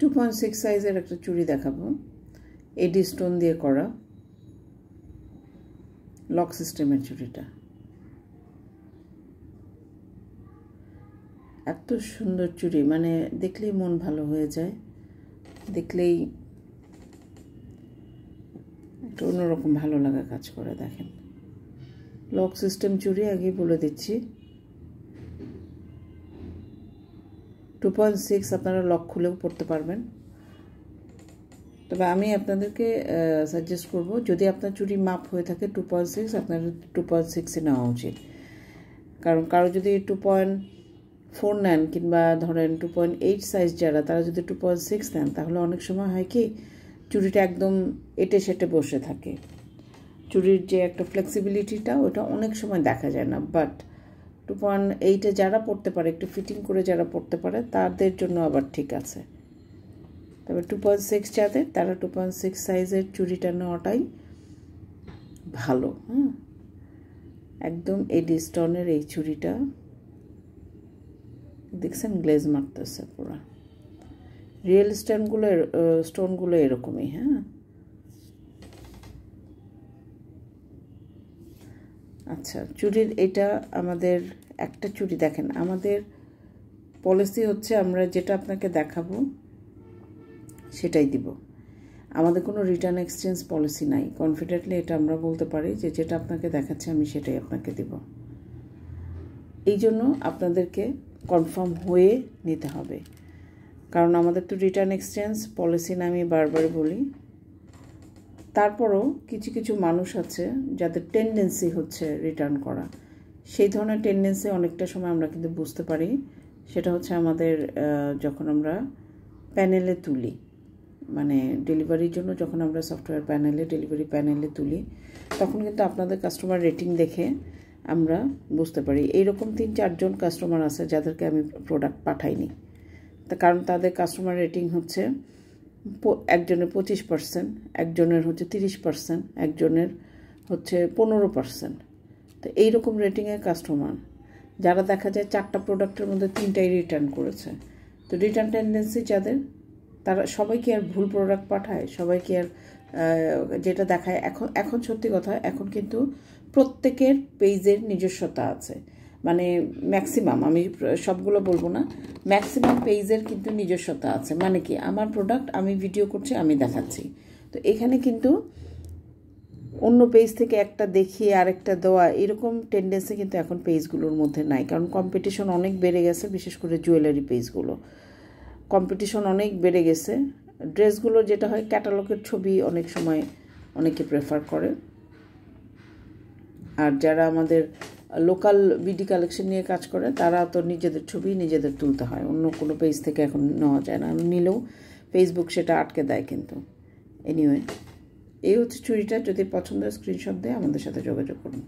2.6 সাইজের একটা চুড়ি দেখাবো, এডি স্টোন দিয়ে করা লক সিস্টেমের চুড়িটা। এত সুন্দর চুড়ি, মানে দেখলেই মন ভালো হয়ে যায়, দেখলেই একটা অন্যরকম ভালো লাগা কাজ করে। দেখেন লক সিস্টেম চুড়ি, আগেই বলে দিচ্ছি 2.6 আপনারা লক খুলেও পড়তে পারবেন। তবে আমি আপনাদেরকে সাজেস্ট করব, যদি আপনার চুড়ি মাপ হয়ে থাকে 2.6, আপনার 2.6 নেওয়া উচিত। কারণ কারো যদি 2.4 নেন কিংবা ধরেন 2.8 সাইজ যারা, তারা যদি 2.6 নেন, তাহলে অনেক সময় হয় কি চুড়িটা একদম এটে সেটে বসে থাকে। চুড়ির যে একটা ফ্লেক্সিবিলিটিটা, ওটা অনেক সময় দেখা যায় না। বাট 2.8-এ যারা পড়তে পারে, একটু ফিটিং করে যারা পড়তে পারে, তাদের জন্য আবার ঠিক আছে। তবে 2.6 যাদের, তারা 2.6 সাইজের চুড়িটা নেওয়াটাই ভালো। একদম এডি স্টোনের এই চুড়িটা দেখছেন, গ্লেজ মারতেছে পুরো। রিয়েল স্টোনগুলো এরকমই। আচ্ছা, চুড়ির এটা আমাদের একটা চুড়ি দেখেন, আমাদের পলিসি হচ্ছে আমরা যেটা আপনাকে দেখাবো সেটাই দিব। আমাদের কোনো রিটার্ন এক্সচেঞ্জ পলিসি নাই। কনফিডেন্টলি এটা আমরা বলতে পারি যে যেটা আপনাকে দেখাচ্ছে আমি সেটাই আপনাকে দিব। এই জন্য আপনাদেরকে কনফার্ম হয়ে নিতে হবে, কারণ আমাদের তো রিটার্ন এক্সচেঞ্জ পলিসি না, আমি বারবার বলি। তারপরও কিছু কিছু মানুষ আছে যাদের টেন্ডেন্সি হচ্ছে রিটার্ন করা। সেই ধরনের টেন্ডেন্সি অনেকটা সময় আমরা কিন্তু বুঝতে পারি। সেটা হচ্ছে আমাদের যখন আমরা প্যানেলে তুলি, মানে ডেলিভারির জন্য যখন আমরা সফটওয়্যার প্যানেলে, ডেলিভারি প্যানেলে তুলি, তখন কিন্তু আপনাদের কাস্টমার রেটিং দেখে আমরা বুঝতে পারি। এইরকম 3-4 জন কাস্টমার আছে যাদেরকে আমি প্রোডাক্ট পাঠাইনি, কারণ তাদের কাস্টমার রেটিং হচ্ছে একজনের 25%, একজনের হচ্ছে 30%, একজনের হচ্ছে 15%। তো এইরকম রেটিংয়ের কাস্টমার যারা দেখা যায় 4টা প্রোডাক্টের মধ্যে 3টাই রিটার্ন করেছে। তো রিটার্ন টেন্ডেন্সি যাদের, তারা সবাই কি আর ভুল প্রোডাক্ট পাঠায়? সবাই কি আর যেটা দেখায়? এখন সত্যি কথা, এখন কিন্তু প্রত্যেকের পেজের নিজস্বতা আছে। মানে ম্যাক্সিমাম, আমি সবগুলো বলবো না, ম্যাক্সিমাম পেজের কিন্তু নিজস্বতা আছে। মানে কি, আমার প্রোডাক্ট আমি ভিডিও করছি, আমি দেখাচ্ছি। তো এখানে কিন্তু অন্য পেজ থেকে একটা দেখিয়ে আরেকটা দেওয়া, এরকম টেন্ডেন্সি কিন্তু এখন পেজগুলোর মধ্যে নাই। কারণ কম্পিটিশন অনেক বেড়ে গেছে, বিশেষ করে জুয়েলারি পেজগুলো কম্পিটিশন অনেক বেড়ে গেছে। ড্রেসগুলো যেটা হয়, ক্যাটালগের ছবি অনেক সময় অনেকে প্রেফার করে। আর যারা আমাদের লোকাল বিডি কালেকশন নিয়ে কাজ করে, তারা তো নিজেদের ছবি নিজেদের তুলতে হয়, অন্য কোনো পেজ থেকে এখন নেওয়া যায় না। নিলেও ফেসবুক সেটা আটকে দেয়। কিন্তু এনিওয়ে, এই হচ্ছে চুড়িটা। যদি পছন্দ হয় স্ক্রিনশট দিয়ে আমাদের সাথে যোগাযোগ করুন।